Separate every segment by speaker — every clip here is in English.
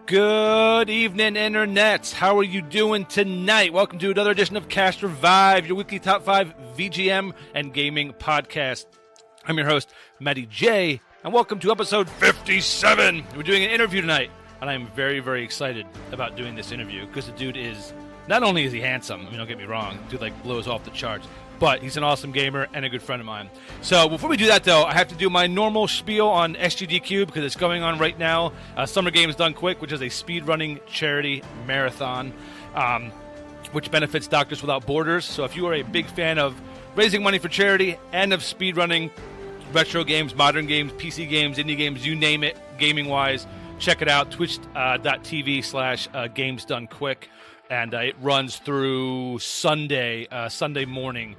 Speaker 1: Good evening, internets. How are you doing tonight? Welcome to another edition of Cast Revive, your weekly top 5 VGM and gaming podcast. I'm your host, Matty J, and welcome to episode 57. We're doing an interview tonight, and I'm very, very excited about doing this interview because the dude is, not only is he handsome, I mean, don't get me wrong, the dude blows off the charts, but he's an awesome gamer and a good friend of mine. So before we do that, though, I have to do my normal spiel on SGDQ because it's going on right now. Summer Games Done Quick, which is a speedrunning charity marathon, which benefits Doctors Without Borders. So if you are a big fan of raising money for charity and of speedrunning, retro games, modern games, PC games, indie games, you name it, gaming-wise, check it out, twitch.tv/gamesdonequick. And it runs through Sunday morning.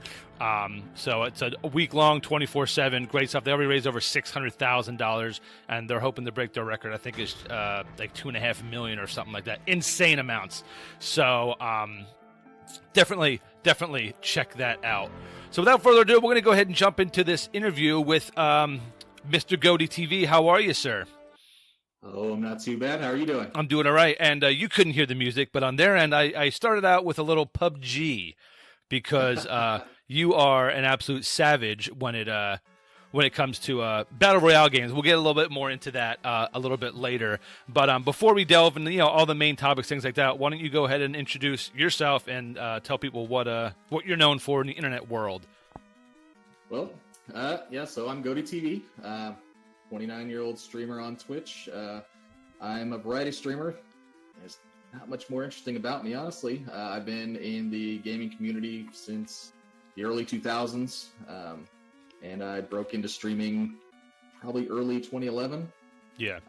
Speaker 1: So it's a week-long, 24/7. Great stuff. They already raised over $600,000, and they're hoping to break their record. I think it's like $2.5 million or something like that. Insane amounts. So definitely check that out. So without further ado, we're going to go ahead and jump into this interview with Mr. GoatyTV. How are you, sir?
Speaker 2: Oh, I'm not too bad. How are you doing?
Speaker 1: I'm doing all right. And you couldn't hear the music, but on their end, I started out with a little PUBG because you are an absolute savage when it comes to battle royale games. We'll get a little bit more into that a little bit later. But before we delve into all the main topics, things like that, why don't you go ahead and introduce yourself and tell people what you're known for in the internet world?
Speaker 2: Well, so I'm GoatyTV. 29-year-old streamer on Twitch. I'm a variety streamer. There's not much more interesting about me, honestly. I've been in the gaming community since the early 2000s, and I broke into streaming probably early 2011.
Speaker 1: Yeah.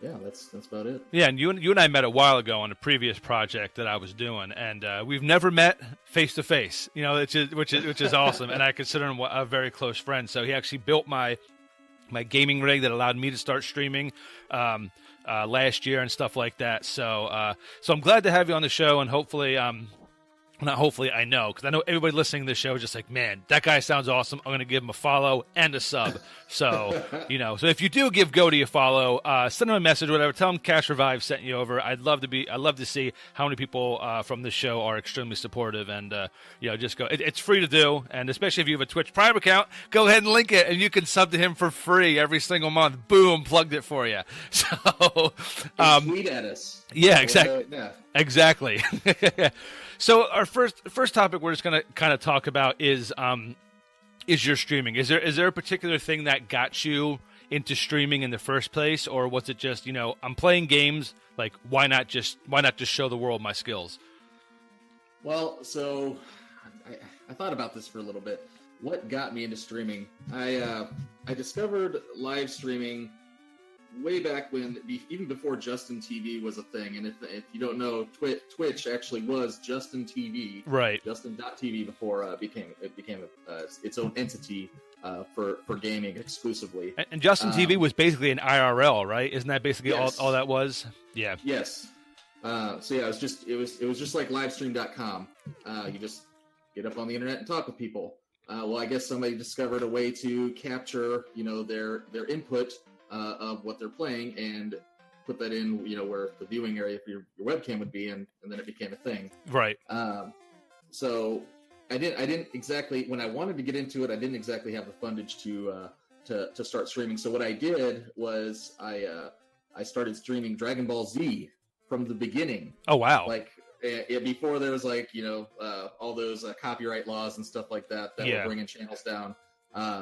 Speaker 2: That's about it.
Speaker 1: Yeah, and you and I met a while ago on a previous project that I was doing, and we've never met face to face. Which is awesome, and I consider him a very close friend. So he actually built my gaming rig that allowed me to start streaming last year and stuff like that. So I'm glad to have you on the show, and hopefully not hopefully, I know, because I know everybody listening to this show is just like, man, that guy sounds awesome. I'm going to give him a follow and a sub. So, so if you do give Goaty a follow, send him a message or whatever. Tell him Cash Revive sent you over. I'd love to see how many people from this show are extremely supportive. And, just go. It's free to do. And especially if you have a Twitch Prime account, go ahead and link it. And you can sub to him for free every single month. Boom, plugged it for you. So,
Speaker 2: tweet at us.
Speaker 1: Yeah, exactly. Exactly. So our first topic we're just going to kind of talk about is your streaming. Is there a particular thing that got you into streaming in the first place, or was it just I'm playing games, like why not just show the world my skills?
Speaker 2: Well, so I thought about this for a little bit. What got me into streaming? I discovered live streaming way back when, even before Justin TV was a thing. And if you don't know, Twitch actually was Justin TV,
Speaker 1: right?
Speaker 2: Justin.tv before it became its own entity for gaming exclusively. And
Speaker 1: Justin TV was basically an IRL, right? Isn't that basically all that was? Yeah.
Speaker 2: Yes. It was just like livestream.com. You just get up on the internet and talk with people. Well, I guess somebody discovered a way to capture their input of what they're playing and put that in, where the viewing area for your webcam would be, and then it became a thing.
Speaker 1: Right.
Speaker 2: So I didn't exactly, when I wanted to get into it, I didn't exactly have the fundage to start streaming. So what I did was I started streaming Dragon Ball Z from the begining.
Speaker 1: Oh, wow.
Speaker 2: Like before there was all those copyright laws and stuff like that were bringing channels down.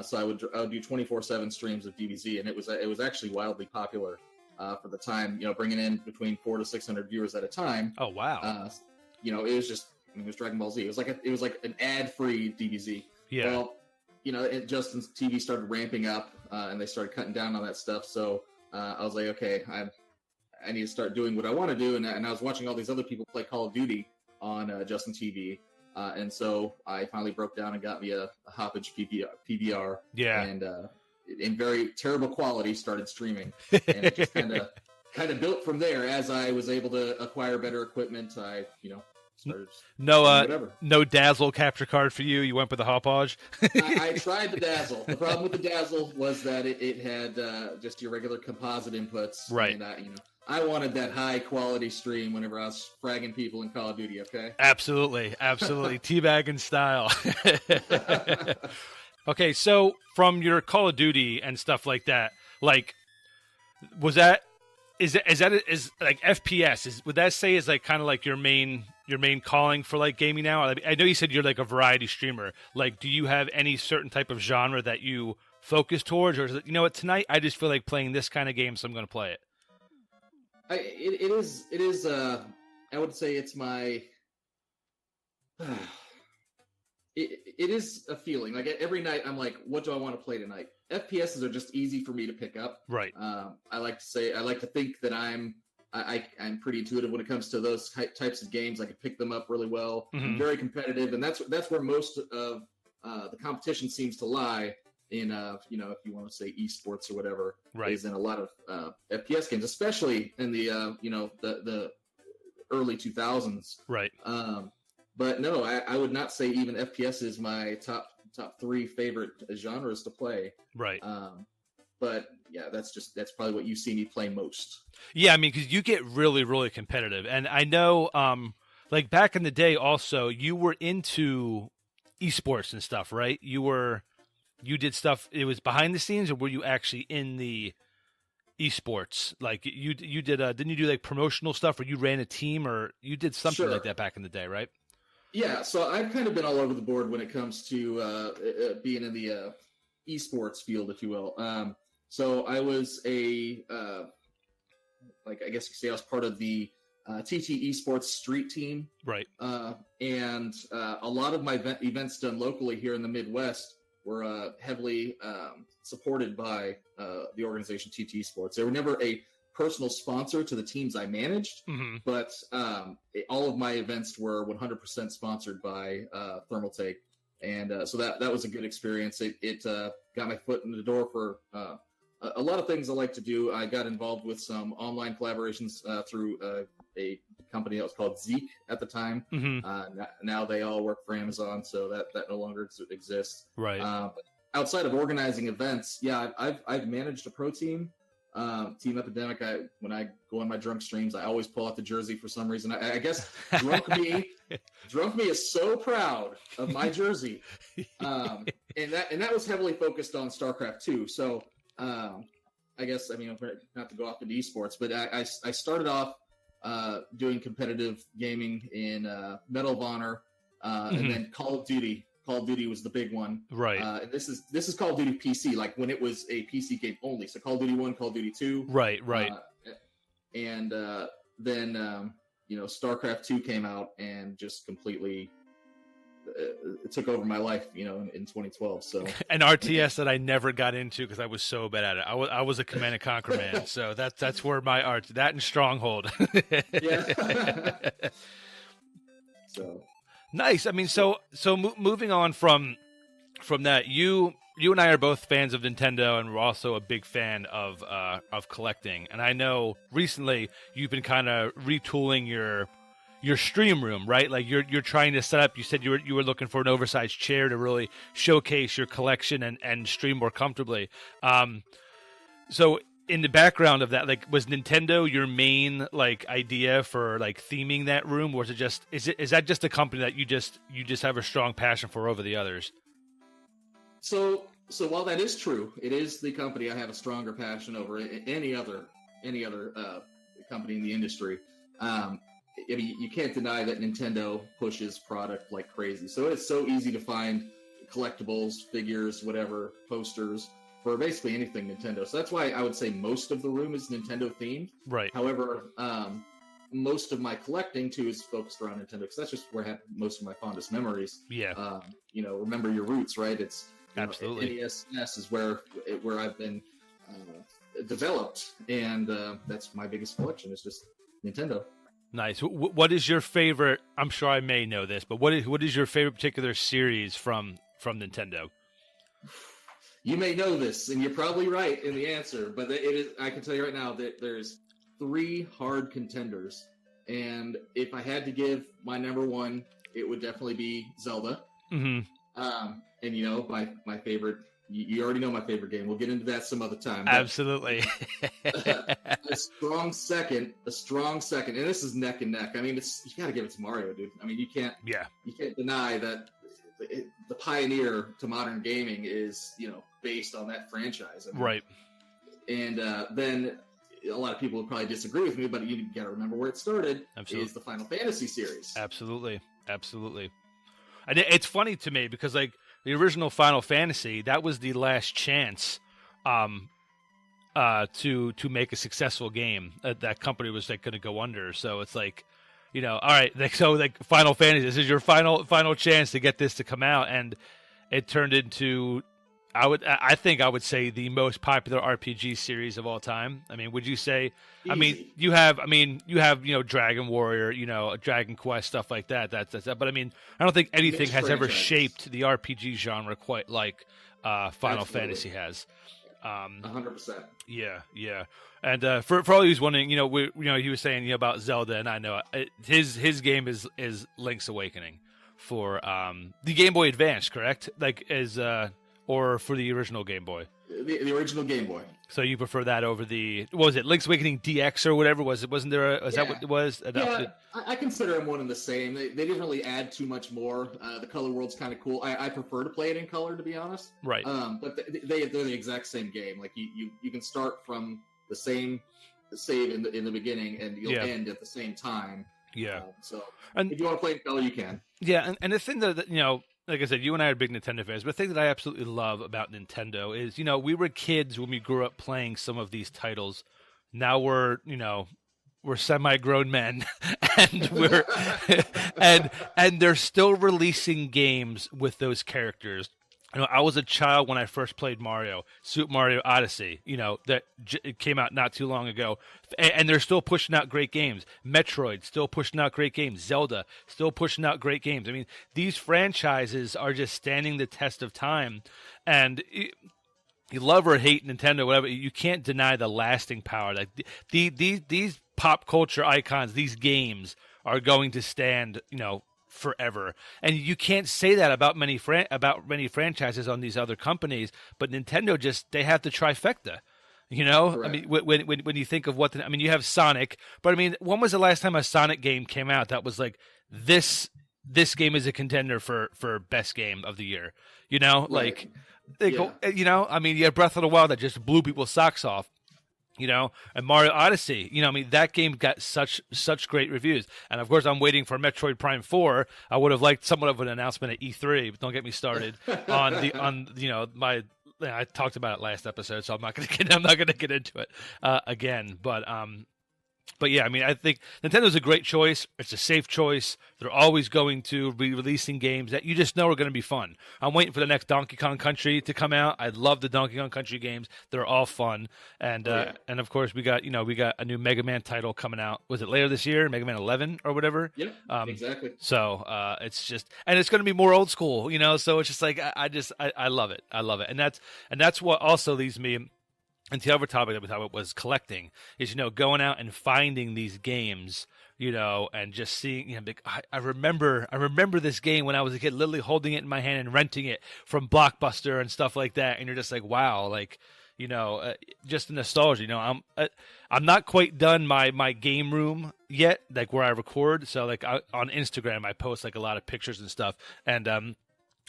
Speaker 2: So I would do 24/7 streams of DBZ, and it was actually wildly popular for the time. Bringing in between 400 to 600 viewers at a time.
Speaker 1: Oh wow!
Speaker 2: It was Dragon Ball Z. It was like an ad-free DBZ.
Speaker 1: Yeah.
Speaker 2: Well, Justin's TV started ramping up, and they started cutting down on that stuff. So I was like, okay, I need to start doing what I want to do, and I was watching all these other people play Call of Duty on Justin TV. And so I finally broke down and got me a Hoppage PVR.
Speaker 1: Yeah.
Speaker 2: And in very terrible quality started streaming. And it just kind of built from there as I was able to acquire better equipment. I, started
Speaker 1: No,
Speaker 2: doing whatever.
Speaker 1: no Dazzle capture card for you. You went with the Hauppauge.
Speaker 2: I tried the Dazzle. The problem with the Dazzle was that it had just your regular composite inputs.
Speaker 1: Right.
Speaker 2: And I wanted that high quality stream whenever I was fragging people in Call of Duty. Okay.
Speaker 1: Absolutely, teabagging style. Okay, so from your Call of Duty and stuff like that, like, was that is like FPS? Would that say is like kind of like your main calling for like gaming now? I know you said you're like a variety streamer. Like, do you have any certain type of genre that you focus towards, or is it, what, tonight I just feel like playing this kind of game, so I'm going to play it?
Speaker 2: It is. I would say it's my. It is a feeling. Like every night, I'm like, what do I want to play tonight? FPSs are just easy for me to pick up.
Speaker 1: Right.
Speaker 2: I like to think that I'm pretty intuitive when it comes to those types of games. I can pick them up really well.
Speaker 1: Mm-hmm.
Speaker 2: I'm very competitive, and that's where most of the competition seems to lie. In if you want to say esports or whatever,
Speaker 1: right,
Speaker 2: is in a lot of FPS games, especially in the the early 2000s.
Speaker 1: Right.
Speaker 2: But no, I would not say even FPS is my top 3 favorite genres to play.
Speaker 1: Right.
Speaker 2: But yeah, that's probably what you see me play most.
Speaker 1: Yeah, I mean, because you get really, really competitive, and I know, like back in the day, also you were into esports and stuff, right? You did stuff. It was behind the scenes, or were you actually in the esports? Like you did, didn't you do like promotional stuff, or you ran a team, or you did something like that back in the day, right?
Speaker 2: Yeah, so I've kind of been all over the board when it comes to being in the esports field, if you will. So I was I guess you could say I was part of the TT Esports Street Team.
Speaker 1: Right.
Speaker 2: And a lot of my events done locally here in the Midwest were heavily supported by the organization TT Esports. They were never a personal sponsor to the teams I managed,
Speaker 1: mm-hmm.
Speaker 2: but all of my events were 100% sponsored by Thermaltake, and so that was a good experience. It got my foot in the door for a lot of things I like to do. I got involved with some online collaborations through a company that was called Zeek at the time.
Speaker 1: Mm-hmm.
Speaker 2: Now they all work for Amazon, so that no longer exists.
Speaker 1: Right.
Speaker 2: But outside of organizing events, yeah, I've managed a pro team. Team Epidemic. When I go on my drunk streams, I always pull out the jersey for some reason. I guess drunk me is so proud of my jersey, and that was heavily focused on StarCraft 2. So I guess I'm not to go off into esports, but I started off doing competitive gaming in Medal of Honor,
Speaker 1: mm-hmm.
Speaker 2: and then Call of Duty. Call of Duty was the big one,
Speaker 1: right?
Speaker 2: This is Call of Duty PC, like when it was a PC game only. So Call of Duty 1, Call of Duty 2,
Speaker 1: right.
Speaker 2: And then StarCraft 2 came out and just completely it took over my life, in 2012. So
Speaker 1: an RTS that I never got into because I was so bad at it. I was a Command and Conquer man, so that's where my art, that and Stronghold.
Speaker 2: Yeah. So.
Speaker 1: Nice. I mean, so moving on from that, you and I are both fans of Nintendo, and we're also a big fan of collecting. And I know recently you've been kind of retooling your stream room, right? Like you're trying to set up. You said you were looking for an oversized chair to really showcase your collection and stream more comfortably. So in the background of that, like, was Nintendo your main like idea for like theming that room, or was it just is that just a company that you just have a strong passion for over the others? So
Speaker 2: while that is true, it is the company I have a stronger passion over any other company in the industry. You can't deny that Nintendo pushes product like crazy. So it's so easy to find collectibles, figures, whatever, posters for basically anything Nintendo. So that's why I would say most of the room is Nintendo themed.
Speaker 1: Right.
Speaker 2: However, most of my collecting too is focused around Nintendo because that's just where I have most of my fondest memories.
Speaker 1: Yeah.
Speaker 2: Remember your roots, right? It's
Speaker 1: absolutely
Speaker 2: NES is where I've been developed, and that's my biggest collection is just Nintendo.
Speaker 1: Nice. What is your favorite? I'm sure I may know this, but what is your favorite particular series from Nintendo?
Speaker 2: You may know this, and you're probably right in the answer, but it is. I can tell you right now that there's 3 hard contenders and if I had to give my number one, it would definitely be Zelda.
Speaker 1: Mm-hmm.
Speaker 2: And you know, my favorite. You already know my favorite game. We'll get into that some other time.
Speaker 1: Absolutely.
Speaker 2: a strong second, and this is neck and neck. I mean, you got to give it to Mario, dude. I mean, you can't deny that the pioneer to modern gaming is, you know, based on that franchise. I mean,
Speaker 1: right.
Speaker 2: And then a lot of people would probably disagree with me, but you got to remember where it started.
Speaker 1: Absolutely.
Speaker 2: Is the Final Fantasy series.
Speaker 1: Absolutely. And it's funny to me because, like, the original Final Fantasy, that was the last chance to make a successful game. That company was like going to go under. So it's like, you know, all right, so Final Fantasy, this is your final chance to get this to come out, and it turned into, I think I would say, the most popular RPG series of all time. I mean, would you say? Easy. I mean, you have you know, Dragon Warrior, you know, Dragon Quest, stuff like that. That's that. But I mean, I don't think anything has ever shaped the RPG genre quite like Final Fantasy has.
Speaker 2: 100%.
Speaker 1: Yeah. And for all who's wondering, you know, he was saying, you know, about Zelda, and I know his game is Link's Awakening for the Game Boy Advance, correct? Like or for the original Game Boy.
Speaker 2: The original Game Boy.
Speaker 1: So you prefer that over what was it, Link's Awakening DX or whatever was it? Wasn't there is that what it was?
Speaker 2: Yeah, I consider them one and the same. They didn't really add too much more. The color world's kind of cool. I prefer to play it in color, to be honest.
Speaker 1: Right.
Speaker 2: But they're the exact same game. Like you can start from the same save in the beginning, and you'll end at the same time.
Speaker 1: Yeah.
Speaker 2: So if you want to play in color, you can.
Speaker 1: Yeah, and the thing that, you know, like I said, you and I are big Nintendo fans, but the thing that I absolutely love about Nintendo is, you know, we were kids when we grew up playing some of these titles. Now we're semi-grown men, and we're and they're still releasing games with those characters. You know, I was a child when I first played Mario, Super Mario Odyssey, you know, that it came out not too long ago. And they're still pushing out great games. Metroid, still pushing out great games. Zelda, still pushing out great games. I mean, these franchises are just standing the test of time. And you love or hate Nintendo, whatever, you can't deny the lasting power. Like these pop culture icons, these games are going to stand, you know, forever. And you can't say that about many franchises on these other companies, but Nintendo they have the trifecta. You know, correct. I mean, when you think of you have Sonic, but I mean, when was the last time a Sonic game came out that was like this game is a contender for best game of the year? You know,
Speaker 2: right.
Speaker 1: You know, I mean, you have Breath of the Wild that just blew people's socks off. You know, and Mario Odyssey, you know, I mean, that game got such great reviews. And of course, I'm waiting for Metroid Prime 4. I would have liked somewhat of an announcement at E3, but don't get me started on you know, I talked about it last episode, so I'm not going to get into it again. But yeah, I mean, I think Nintendo's a great choice. It's a safe choice. They're always going to be releasing games that you just know are going to be fun. I'm waiting for the next Donkey Kong Country to come out. I love the Donkey Kong Country games. They're all fun. And and of course we got a new Mega Man title coming out. Was it later this year? Mega Man 11 or whatever?
Speaker 2: Yeah, exactly.
Speaker 1: So it's just, and it's going to be more old school, you know. So it's just like I love it. I love it. And that's what also leads me. And the other topic that we talked about was collecting, is, you know, going out and finding these games, you know, and just seeing, you know, I remember this game when I was a kid, literally holding it in my hand and renting it from Blockbuster and stuff like that. And you're just like, wow, like, you know, just the nostalgia, you know, I'm not quite done my game room yet, like where I record. So like on Instagram, I post like a lot of pictures and stuff. And,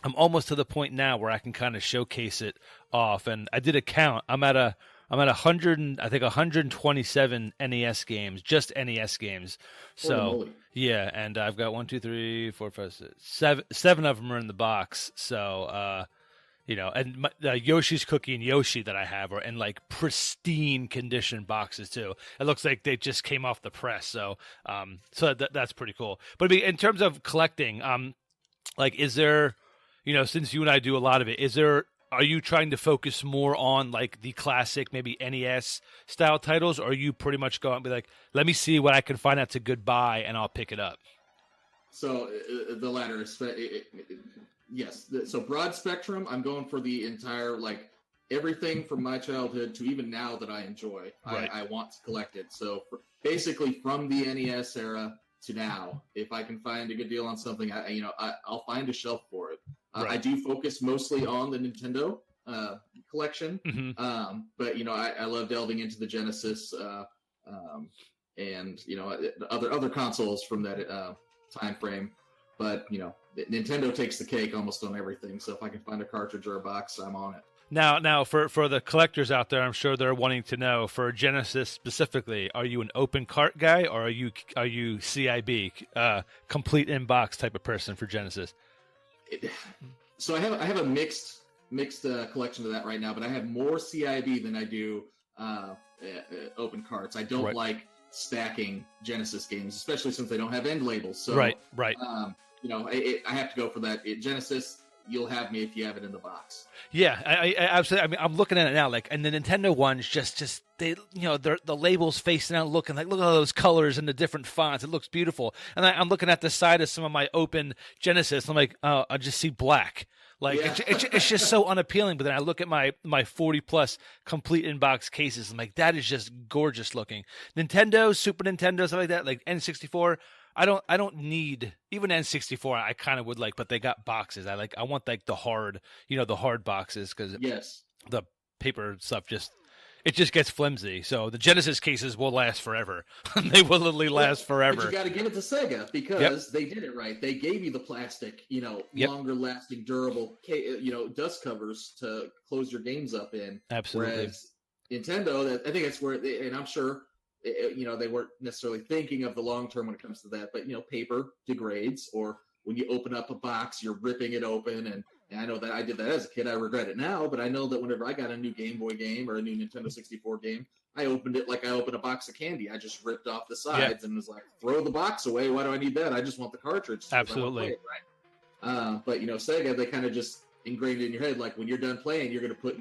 Speaker 1: I'm almost to the point now where I can kind of showcase it off. And I did a count. I'm at 127 NES games, just NES games. So yeah, and I've got 1, 2, 3, 4, 5, 6, 7 of them are in the box. So you know, and Yoshi's Cookie and Yoshi that I have are in like pristine condition boxes too. It looks like they just came off the press. So that's pretty cool. But I mean, in terms of collecting, like, is there, you know, since you and I do a lot of it, are you trying to focus more on like the classic, maybe NES style titles, or are you pretty much going and be like, let me see what I can find that's a good buy and I'll pick it up?
Speaker 2: So the latter is yes. So broad spectrum, I'm going for the entire like everything from my childhood to even now that I enjoy.
Speaker 1: Right.
Speaker 2: I want to collect it. So basically, from the NES era to now, if I can find a good deal on something, I'll find a shelf for it.
Speaker 1: Right.
Speaker 2: I do focus mostly on the Nintendo collection, but I love delving into the Genesis and other consoles from that time frame. But Nintendo takes the cake almost on everything. So if I can find a cartridge or a box, I'm on it.
Speaker 1: Now, for the collectors out there, I'm sure they're wanting to know, for Genesis specifically, are you an open cart guy, or are you CIB, complete in-box type of person for Genesis?
Speaker 2: So I have a mixed collection of that right now, but I have more CIB than I do open carts. I don't like stacking Genesis games, especially since they don't have end labels. So
Speaker 1: right.
Speaker 2: I have to go for that. Genesis, you'll have me if you have it in the box.
Speaker 1: Yeah, I absolutely. I mean, I'm looking at it now, like, and the Nintendo ones just they, they're the labels facing out, looking like, look at all those colors and the different fonts. It looks beautiful. And I'm looking at the side of some of my open Genesis. I'm like, oh, I just see black. Like, it's just so unappealing. But then I look at my 40 plus complete in-box cases. I'm like, that is just gorgeous looking. Nintendo, Super Nintendo, stuff like that, like N64. I don't need, even N64 I kind of would like, but they got boxes. I want like the hard boxes, because the paper stuff just gets flimsy. So the Genesis cases will last forever. They will literally last forever.
Speaker 2: But you got to give it to Sega, because they did it right. They gave you the plastic, longer lasting, durable, dust covers to close your games up in.
Speaker 1: Absolutely.
Speaker 2: Whereas Nintendo, I think that's where, and I'm sure, they weren't necessarily thinking of the long term when it comes to that, but paper degrades, or when you open up a box, you're ripping it open. And I know that I did that as a kid. I regret it now, but I know that whenever I got a new Game Boy game or a new Nintendo 64 game, I opened it like I opened a box of candy. I just ripped off the sides and was like, throw the box away. Why do I need that? I just want the cartridge.
Speaker 1: Absolutely.
Speaker 2: It, right? But Sega, they kind of just ingrained in your head, like, when you're done playing, you're gonna put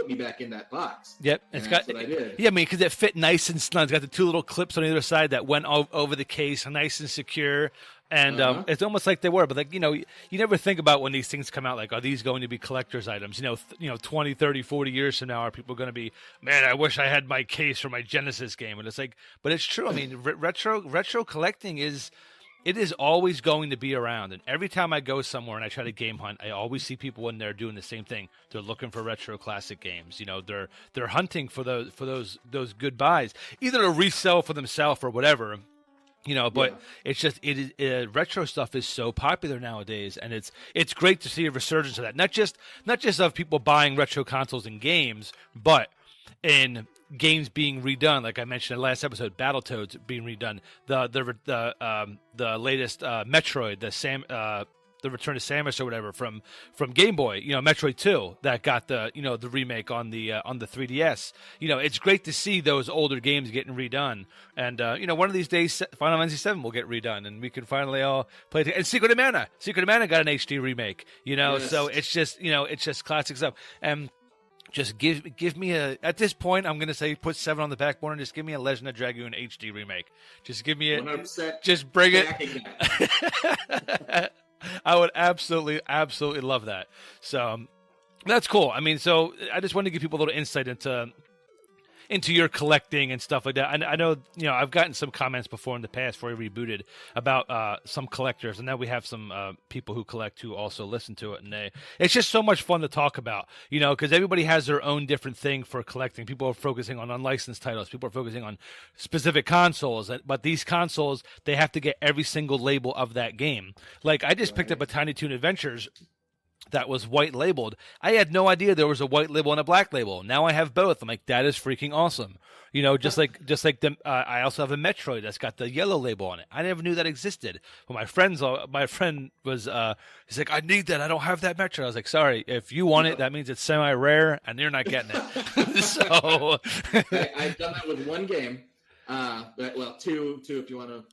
Speaker 2: me back in that box.
Speaker 1: Yep,
Speaker 2: that's what I did.
Speaker 1: Yeah, I mean, because it fit nice and snug. It's got the two little clips on either side that went over the case, nice and secure. And it's almost like they were, but you never think about when these things come out, like, are these going to be collector's items? 20, 30, 40 years from now, are people going to be, man, I wish I had my case for my Genesis game? And it's like, but it's true. I mean, retro collecting is always going to be around. And every time I go somewhere and I try to game hunt, I always see people in there doing the same thing. They're looking for retro classic games. They're hunting for those good buys, either to resell for themselves or whatever. But it's just retro stuff is so popular nowadays, and it's great to see a resurgence of that. Not just of people buying retro consoles and games, but in games being redone. Like I mentioned in the last episode, Battletoads being redone. The latest Metroid, the Return of Samus or whatever from Game Boy, Metroid 2 that got the remake on the 3DS. It's great to see those older games getting redone. And one of these days Final Fantasy 7 will get redone and we can finally all play it. And Secret of Mana got an HD remake, so it's just classic stuff. And just give me at this point, I'm going to say put 7 on the back burner. Just give me a Legend of Dragoon HD remake. Just give me it.
Speaker 2: 100%.
Speaker 1: Just bring it. I would absolutely love that. So that's cool. I mean, so I just wanted to give people a little insight into your collecting and stuff like that. I know, I've gotten some comments before in the past before we rebooted about some collectors, and now we have some people who collect who also listen to it, and it's just so much fun to talk about, because everybody has their own different thing for collecting. People are focusing on unlicensed titles. People are focusing on specific consoles, but these consoles, they have to get every single label of that game. Like, I just picked up a Tiny Toon Adventures that was white labeled. I had no idea there was a white label and a black label. Now I have both. I'm like, that is freaking awesome. Just like the I also have a Metroid that's got the yellow label on it. I never knew that existed. But my friend was he's like, I need that. I don't have that Metroid. I was like, sorry, if you want it, that means it's semi-rare and you're not getting it. So
Speaker 2: I've done that with one game. Two if you want to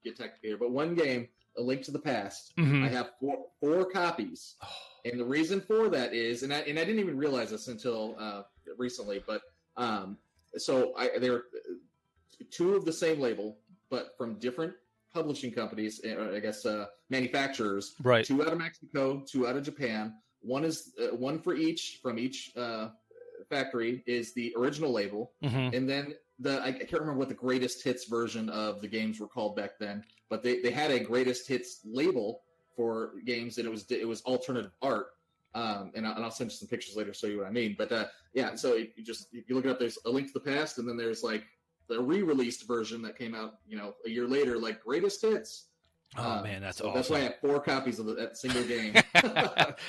Speaker 2: get technical here, but one game, A Link to the Past.
Speaker 1: Mm-hmm.
Speaker 2: I have four copies. And the reason for that is, and I didn't even realize this until recently, but they were 2 of the same label, but from different publishing companies, I guess manufacturers.
Speaker 1: Right.
Speaker 2: 2 out of Mexico, 2 out of Japan. One is one for each from each Factory is the original label, and then I can't remember what the greatest hits version of the games were called back then, but they had a greatest hits label for games, and it was alternative art. And I'll send you some pictures later to show you what I mean. But yeah, so you look it up. There's A Link to the Past, and then there's like the re-released version that came out, a year later, like greatest hits.
Speaker 1: Oh man, that's awesome.
Speaker 2: That's why I have 4 copies of that single game.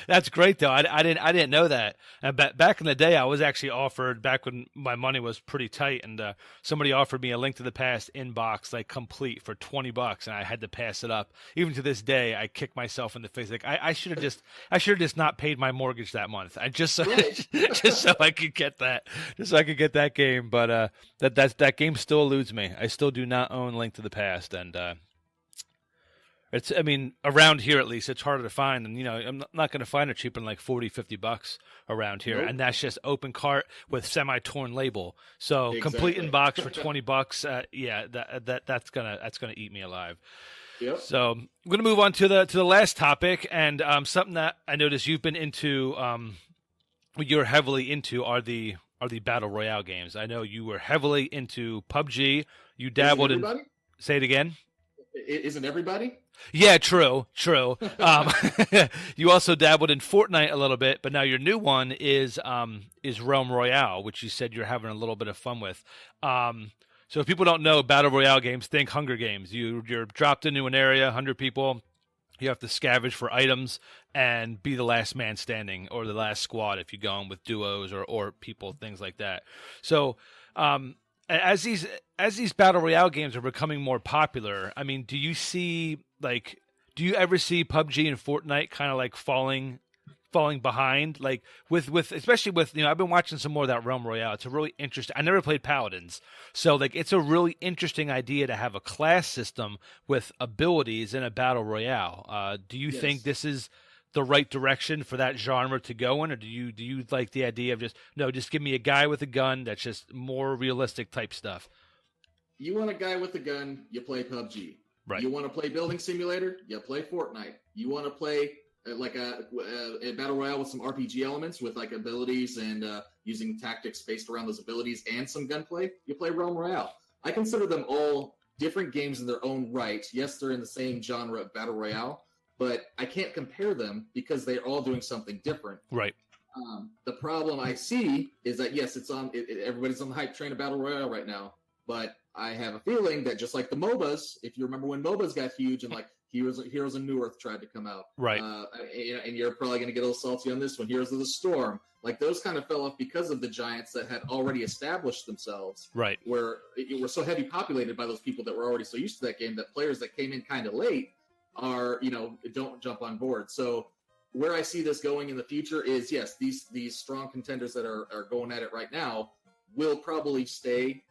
Speaker 1: That's great though. I didn't know that. And back in the day, I was actually offered, back when my money was pretty tight, and somebody offered me A Link to the Past in box, like complete, for $20, and I had to pass it up. Even to this day, I kick myself in the face. Like I should have just not paid my mortgage that month. Just so I could get that game. But that game still eludes me. I still do not own Link to the Past, and around here at least, it's harder to find. And, I'm not going to find it cheaper than like $40-$50 around here. Nope. And that's just open cart with semi-torn label. So complete in box for $20. Yeah, that's gonna eat me alive. Yep. So I'm going to move on to the last topic, and something that I noticed you've been into, you're heavily into are the battle royale games. I know you were heavily into PUBG. You dabbled in. Say it again.
Speaker 2: Isn't everybody?
Speaker 1: Yeah, true. You also dabbled in Fortnite a little bit, but now your new one is Realm Royale, which you said you're having a little bit of fun with. So if people don't know battle royale games, think Hunger Games. You're dropped into an area, 100 people. You have to scavenge for items and be the last man standing, or the last squad if you go in with duos or people, things like that. So as these battle royale games are becoming more popular, do you ever see PUBG and Fortnite kind of like falling behind, like especially with I've been watching some more of that Realm Royale. It's a really interesting. I never played Paladins, so like it's a really interesting idea to have a class system with abilities in a battle royale. Do you think this is the right direction for that genre to go in, or do you like the idea of just give me a guy with a gun that's just more realistic type stuff?
Speaker 2: You want a guy with a gun, you play PUBG. Right. You want to play Building Simulator, you play Fortnite. You want to play like a battle royale with some RPG elements, with like abilities and using tactics based around those abilities and some gunplay, you play Realm Royale. I consider them all different games in their own right. Yes, they're in the same genre of battle royale, but I can't compare them because they're all doing something different.
Speaker 1: Right.
Speaker 2: The problem I see is that, yes, everybody's on the hype train of battle royale right now, but I have a feeling that just like the MOBAs, if you remember when MOBAs got huge and like Heroes of New Earth tried to come out,
Speaker 1: right?
Speaker 2: And you're probably going to get a little salty on this one. Heroes of the Storm, like those kind of fell off because of the giants that had already established themselves,
Speaker 1: right?
Speaker 2: Where it were so heavy populated by those people that were already so used to that game that players that came in kind of late are don't jump on board. So where I see this going in the future is, yes, these strong contenders that are going at it right now will probably stay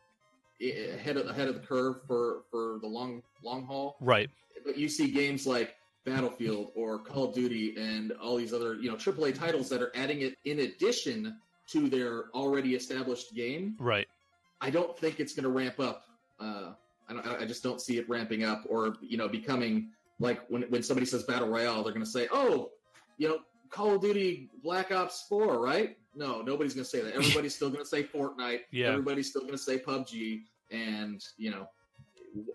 Speaker 2: ahead of the curve for the long haul,
Speaker 1: right?
Speaker 2: But you see games like Battlefield or Call of Duty and all these other AAA titles that are adding it in addition to their already established game.
Speaker 1: Right.
Speaker 2: I don't think it's going to ramp up. I just don't see it ramping up or becoming like when somebody says Battle Royale, they're going to say, oh, Call of Duty Black Ops 4, right? No, nobody's going to say that. Everybody's still going to say Fortnite.
Speaker 1: Yeah.
Speaker 2: Everybody's still going to say PUBG. And,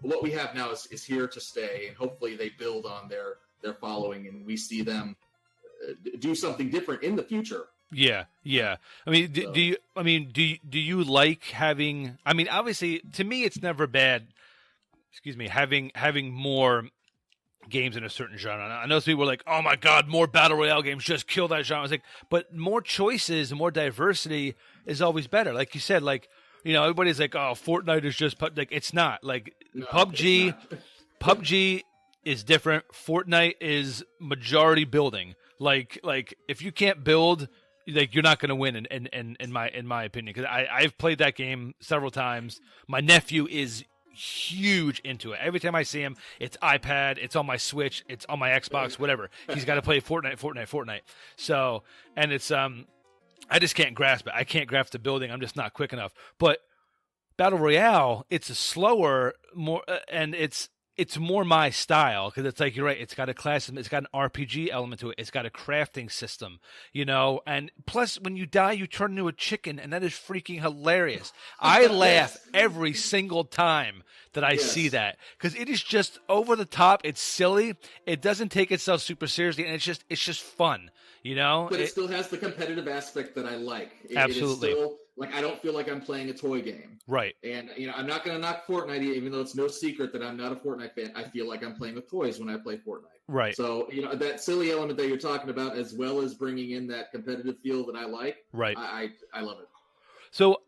Speaker 2: what we have now is here to stay. And hopefully they build on their following and we see them do something different in the future.
Speaker 1: Yeah. Do you like having, obviously to me, it's never bad, having more games in a certain genre. I know some people are like, oh my God, more battle royale games, just kill that genre. I was like, but more choices and more diversity is always better. Like you said, like, everybody's like, oh, Fortnite is just, like, it's not. Like, no, PUBG, PUBG is different. Fortnite is majority building. Like if you can't build, like, you're not going to win in my opinion. Because I've played that game several times. My nephew is huge into it. Every time I see him, it's iPad, it's on my Switch, it's on my Xbox, whatever. He's got to play Fortnite. So, and it's I just can't grasp it. I can't grasp the building. I'm just not quick enough. But Battle Royale, it's a slower, more, and it's it's more my style because it's like you're right. It's got a class. It's got an RPG element to it. It's got a crafting system, and plus when you die, you turn into a chicken, and that is freaking hilarious. I laugh every single time that I see that because it is just over the top. It's silly. It doesn't take itself super seriously, and it's just fun,
Speaker 2: But it still has the competitive aspect that I like.
Speaker 1: Absolutely.
Speaker 2: It is still, I don't feel like I'm playing a toy game.
Speaker 1: Right.
Speaker 2: And, I'm not going to knock Fortnite, even though it's no secret that I'm not a Fortnite fan. I feel like I'm playing with toys when I play Fortnite.
Speaker 1: Right.
Speaker 2: So, that silly element that you're talking about, as well as bringing in that competitive feel that I like,
Speaker 1: right.
Speaker 2: I love it.
Speaker 1: So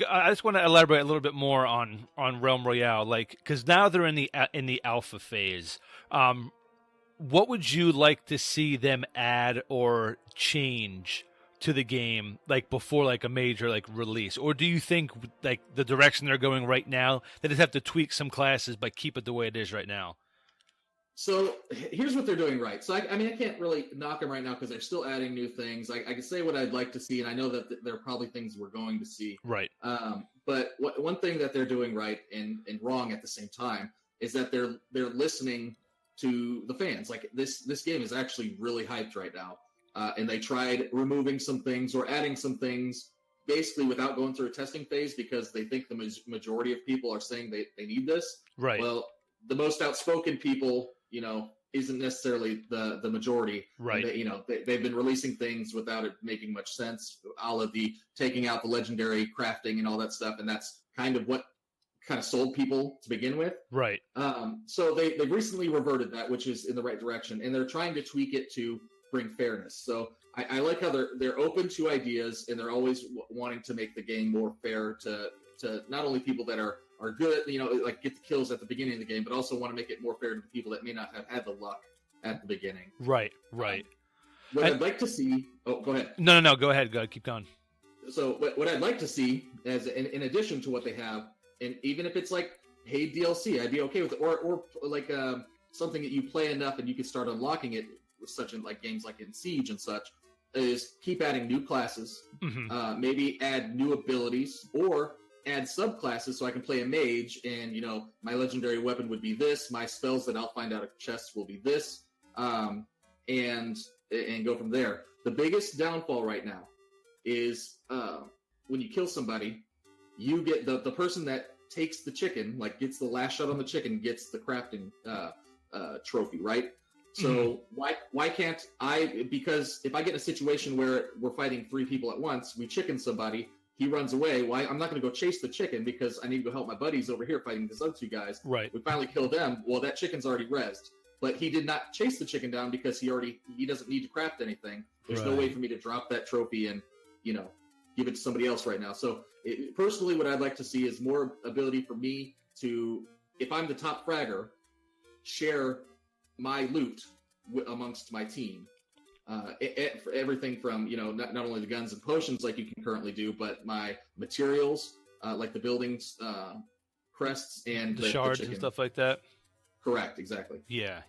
Speaker 1: I just want to elaborate a little bit more on Realm Royale, because now they're in the alpha phase. What would you like to see them add or change to the game, before a major release? Or do you think the direction they're going right now, they just have to tweak some classes but keep it the way it is right now?
Speaker 2: So here's what they're doing right. So I can't really knock them right now because they're still adding new things. I can say what I'd like to see, and I know that there are probably things we're going to see.
Speaker 1: Right.
Speaker 2: But one thing that they're doing right and wrong at the same time is that they're listening to the fans. This game is actually really hyped right now. And they tried removing some things or adding some things basically without going through a testing phase because they think the majority of people are saying they need this.
Speaker 1: Right.
Speaker 2: Well, the most outspoken people, isn't necessarily the majority.
Speaker 1: Right.
Speaker 2: They've been releasing things without it making much sense, a la the taking out the legendary crafting and all that stuff. And that's kind of what kind of sold people to begin with.
Speaker 1: Right.
Speaker 2: So they've recently reverted that, which is in the right direction. And they're trying to tweak it to bring fairness. So I like how they're open to ideas and they're always wanting to make the game more fair to not only people that are good, get the kills at the beginning of the game, but also want to make it more fair to the people that may not have had the luck at the beginning.
Speaker 1: Right.
Speaker 2: What I'd like to see... Oh, go ahead.
Speaker 1: No. Go ahead. Keep going.
Speaker 2: So what I'd like to see, as in addition to what they have, and even if it's paid DLC, I'd be okay with it. Or something that you play enough and you can start unlocking it, such in games like in Siege and such, is keep adding new classes, maybe add new abilities, or add subclasses so I can play a mage and, my legendary weapon would be this, my spells that I'll find out of chests will be this, and go from there. The biggest downfall right now is when you kill somebody, you get the person that takes the chicken, gets the last shot on the chicken, gets the crafting trophy, right? So why can't I? Because if I get in a situation where we're fighting 3 people at once, we chicken somebody, he runs away. Why? I'm not going to go chase the chicken because I need to go help my buddies over here fighting these other 2 guys.
Speaker 1: Right.
Speaker 2: We finally kill them. Well, that chicken's already rezzed, but he did not chase the chicken down because he doesn't need to craft anything. There's no way for me to drop that trophy and give it to somebody else right now. So personally, what I'd like to see is more ability for me to, if I'm the top fragger, share my loot amongst my team. For everything from, not only the guns and potions like you can currently do, but my materials, like the buildings, crests, and
Speaker 1: the shards and stuff like that.
Speaker 2: Correct, exactly.
Speaker 1: Yeah.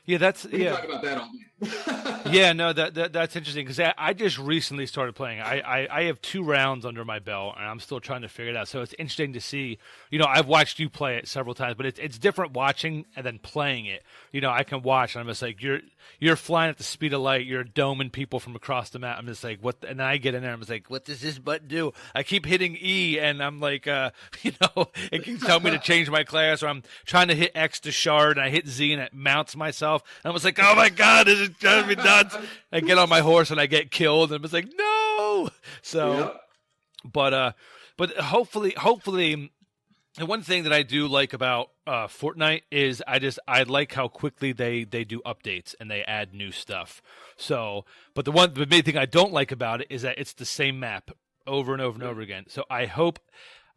Speaker 1: That's
Speaker 2: we can talk about that all day.
Speaker 1: Yeah, no, that's interesting because I just recently started playing. I have 2 rounds under my belt and I'm still trying to figure it out. So it's interesting to see. I've watched you play it several times, but it's different watching and then playing it. I can watch and I'm just like you're flying at the speed of light. You're doming people from across the map. I'm just like what? And then I get in there. I'm just like, what does this button do? I keep hitting E and I'm like, it keeps telling me to change my class, or I'm trying to hit X to shard and I hit Z and it mounts myself. And I was like, oh my God, this is driving me nuts. I get on my horse and I get killed. And I was like, no. So, but hopefully, the one thing that I do like about Fortnite is I like how quickly they do updates and they add new stuff. So, but the main thing I don't like about it is that it's the same map over and over and over again. So I hope.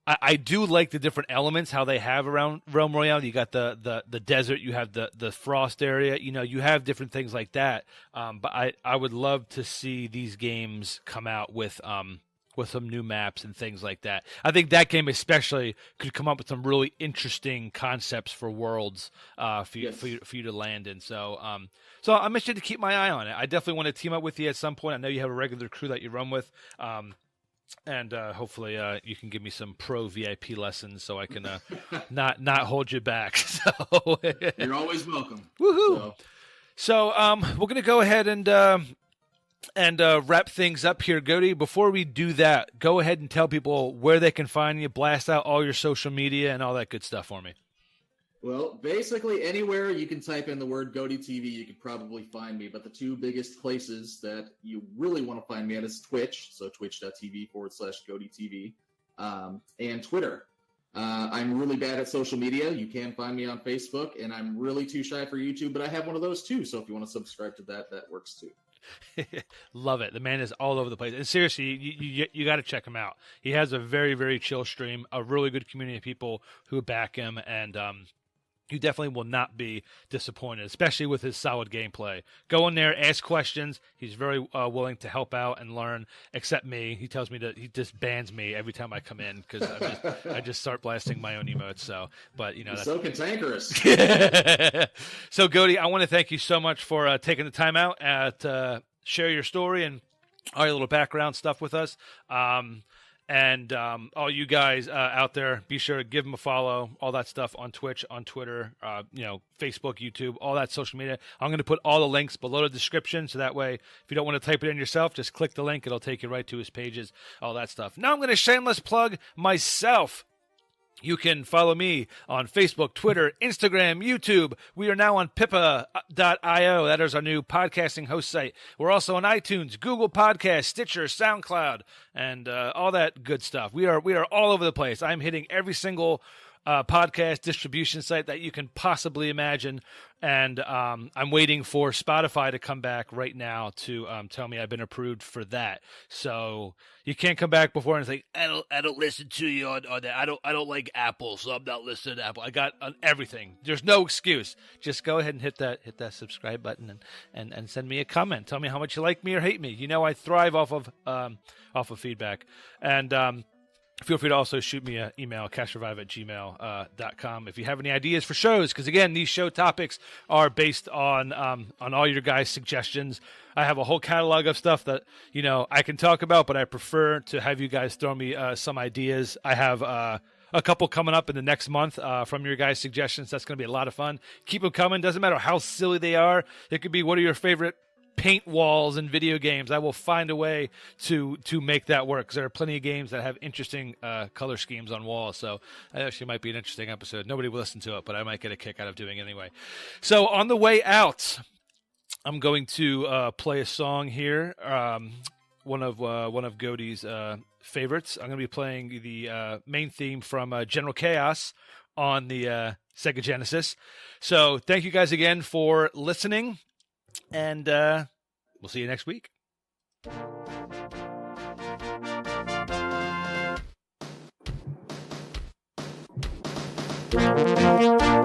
Speaker 1: I do like the different elements, how they have around Realm Royale. You got the desert, you have the frost area, you have different things like that. But I would love to see these games come out with some new maps and things like that. I think that game especially could come up with some really interesting concepts for worlds for you to land in. So I'm interested to keep my eye on it. I definitely want to team up with you at some point. I know you have a regular crew that you run with. And hopefully you can give me some pro VIP lessons so I can not hold you back. So
Speaker 2: You're always welcome.
Speaker 1: Woohoo! So we're gonna go ahead and wrap things up here, Goaty. Before we do that, go ahead and tell people where they can find you. Blast out all your social media and all that good stuff for me.
Speaker 2: Well, basically anywhere you can type in the word GoatyTV, you can probably find me. But the two biggest places that you really want to find me at is Twitch, so twitch.tv/GoatyTV, and Twitter. I'm really bad at social media. You can find me on Facebook, and I'm really too shy for YouTube, but I have one of those too. So if you want to subscribe to that, that works too.
Speaker 1: Love it. The man is all over the place. And seriously, you got to check him out. He has a very, very chill stream, a really good community of people who back him, and you definitely will not be disappointed, especially with his solid gameplay. Go in there, ask questions. He's very willing to help out and learn, except me. He tells me he just bans me every time I come in because I just start blasting my own emotes. So, but that's
Speaker 2: so cantankerous.
Speaker 1: So, Goaty, I want to thank you so much for taking the time out to share your story and all your little background stuff with us. And all you guys out there, be sure to give them a follow, all that stuff on Twitch, on Twitter, Facebook, YouTube, all that social media. I'm going to put all the links below the description, so that way, if you don't want to type it in yourself, just click the link. It'll take you right to his pages, all that stuff. Now I'm going to shameless plug myself. You can follow me on Facebook, Twitter, Instagram, YouTube. We are now on Pippa.io. That is our new podcasting host site. We're also on iTunes, Google Podcasts, Stitcher, SoundCloud, and all that good stuff. We are all over the place. I'm hitting every single podcast distribution site that you can possibly imagine. And I'm waiting for Spotify to come back right now to tell me I've been approved for that. So you can't come back before and say, I don't listen to you on that. I don't like Apple, so I'm not listening to Apple. I got everything. There's no excuse. Just go ahead and hit that subscribe button and send me a comment. Tell me how much you like me or hate me. I thrive off of feedback. And feel free to also shoot me an email, cashrevive@gmail.com, if you have any ideas for shows. Because, again, these show topics are based on all your guys' suggestions. I have a whole catalog of stuff that, I can talk about, but I prefer to have you guys throw me some ideas. I have a couple coming up in the next month from your guys' suggestions. That's going to be a lot of fun. Keep them coming. Doesn't matter how silly they are. It could be what are your favorite paint walls in video games. I will find a way to make that work, because there are plenty of games that have interesting color schemes on walls. So that actually might be an interesting episode. Nobody will listen to it, but I might get a kick out of doing it anyway. So on the way out, I'm going to play a song here, one of Goaty's favorites. I'm going to be playing the main theme from General Chaos on the Sega Genesis. So thank you guys again for listening. And we'll see you next week.
Speaker 3: Thank you.